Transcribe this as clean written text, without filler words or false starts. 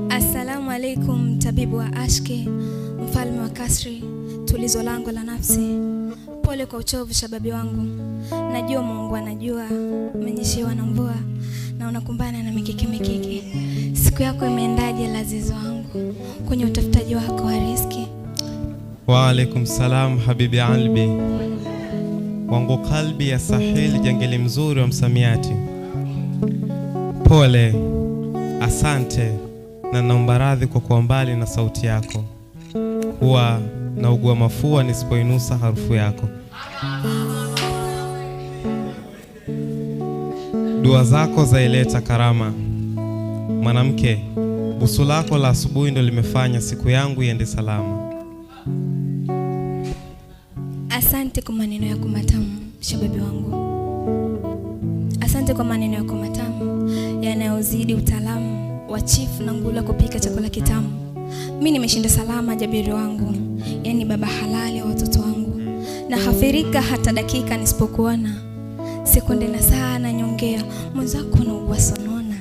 Assalamu alaikum, tabibu wa ashki, mfalme wa kasri, tulizo lango la nafsi. Pole kwa uchovu shababi wangu, najua Mungu anajua umenyeshewa na mvua na unakumbana na mikiki. Siku yako imeendaje lazizo wangu kwenye utafutaji wako wa riziki? Wa alaikum salam habibi albi wangu kalbi ya sahili jangili mzuri wa msamiati. Pole, asante na naomba radhi kwa kuwa mbali na sauti yako. Huwa naugua mafua nisipoinusa harufu yako. Dua zako zaileta karama. Mwanamke, busu lako la asubuhi ndo limefanya siku yangu iende salama. Asante kwa maneno yako matamu shababi wangu. Asante kwa maneno yako matamu yanayozidi utaalamu wa chifu na ngula kupika chakula kitamu. Mimi nimeshinda salama jabiri wangu, yani baba halali wa watoto wangu. Na hafirika hata dakika nisipokuona, sekunde na saa na nyongea mwenzako na uwasonona.